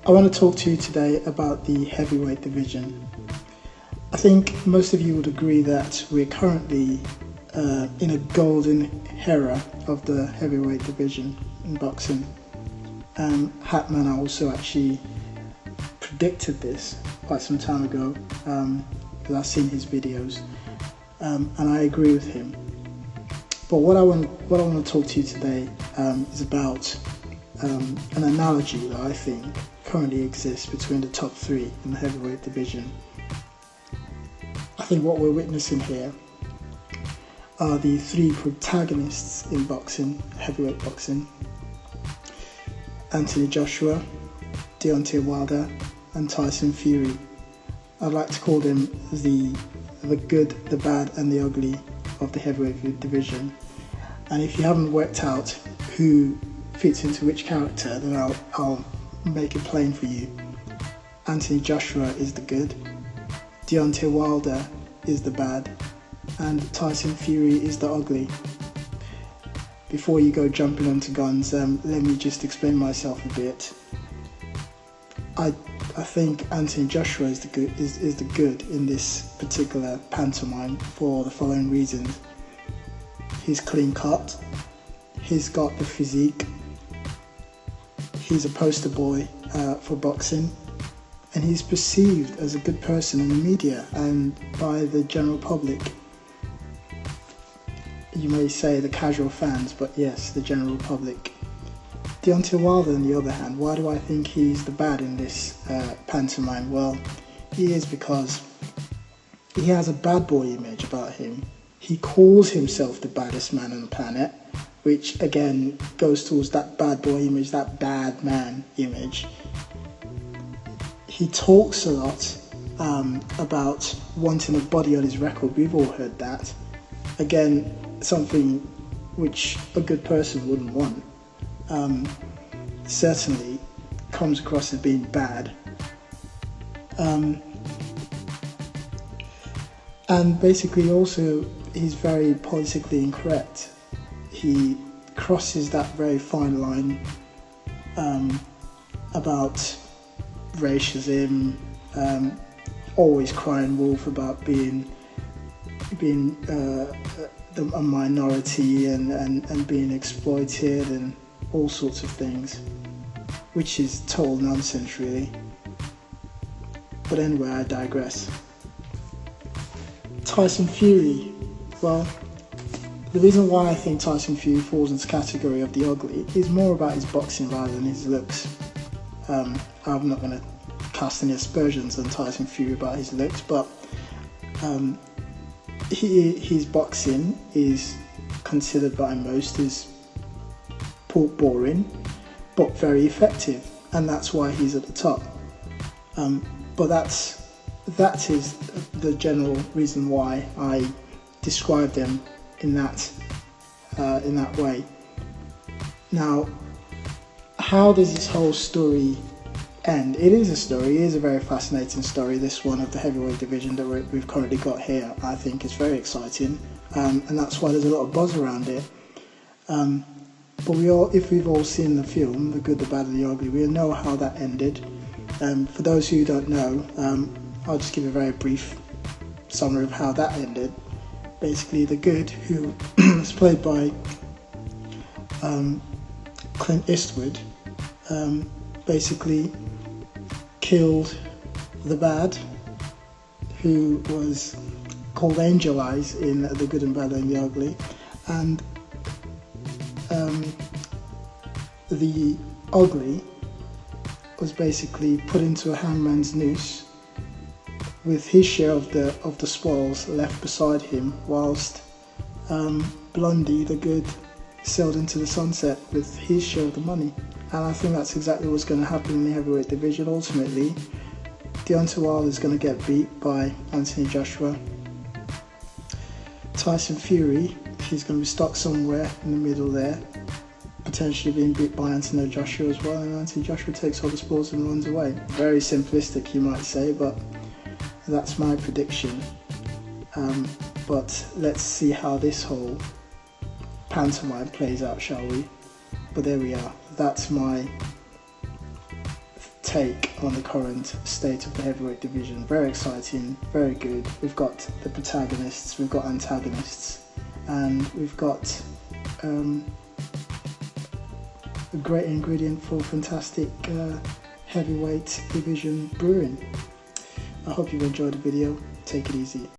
I want to talk to you today about the heavyweight division. I think most of you would agree that we're currently in a golden era of the heavyweight division in boxing. Hatman also actually predicted this quite some time ago because I've seen his videos, and I agree with him. But what I want to talk to you today is about an analogy that I think currently exists between the top three in the heavyweight division. I think what we're witnessing here are the three protagonists in boxing, heavyweight boxing: Anthony Joshua, Deontay Wilder, and Tyson Fury. I'd like to call them the good, the bad, and the ugly of the heavyweight division. And if you haven't worked out who fits into which character, then I'll make it plain for you. Anthony Joshua is the good, Deontay Wilder is the bad, and Tyson Fury is the ugly. Before you go jumping onto guns, let me just explain myself a bit. I think Anthony Joshua is the good in this particular pantomime for the following reasons. He's clean cut, he's got the physique, he's a poster boy for boxing, and he's perceived as a good person in the media and by the general public. You may say the casual fans, but yes, the general public. Deontay Wilder, on the other hand, why do I think he's the bad in this pantomime? Well, he is because he has a bad boy image about him. He calls himself the baddest man on the planet, which again goes towards that bad boy image, that bad man image. He talks a lot about wanting a body on his record. We've all heard that. Again, something which a good person wouldn't want. Certainly comes across as being bad. And basically also he's very politically incorrect. He crosses that very fine line about racism, always crying wolf about being a minority and being exploited and all sorts of things, which is total nonsense really. But anyway, I digress. Tyson Fury, well, the reason why I think Tyson Fury falls into the category of the ugly is more about his boxing rather than his looks. I'm not going to cast any aspersions on Tyson Fury about his looks, but his boxing is considered by most as boring, but very effective, and that's why he's at the top. But that is the general reason why I describe them in that way. Now, how does this whole story end? It is a story. It is a very fascinating story. This one of the heavyweight division that we've currently got here, I think, is very exciting, and that's why there's a lot of buzz around it. But if we've all seen the film, The Good, the Bad, and the Ugly, we know how that ended. For those who don't know, I'll just give a very brief summary of how that ended. Basically, the good, who is played by Clint Eastwood, basically killed the bad, who was called Angel Eyes in The Good and Bad and the Ugly, and the ugly was basically put into a hangman's noose with his share of the spoils left beside him, whilst Blondie, the good, sailed into the sunset with his share of the money. And I think that's exactly what's going to happen in the heavyweight division. Ultimately, Deontay Wilder is going to get beat by Anthony Joshua. Tyson Fury, he's going to be stuck somewhere in the middle there, potentially being beat by Anthony Joshua as well, and Anthony Joshua takes all the spoils and runs away. Very simplistic, you might say, but that's my prediction. But let's see how this whole pantomime plays out, shall we? But there we are. That's my take on the current state of the heavyweight division. Very exciting, very good. We've got the protagonists, we've got antagonists, and we've got a great ingredient for fantastic heavyweight division brewing. I hope you've enjoyed the video. Take it easy.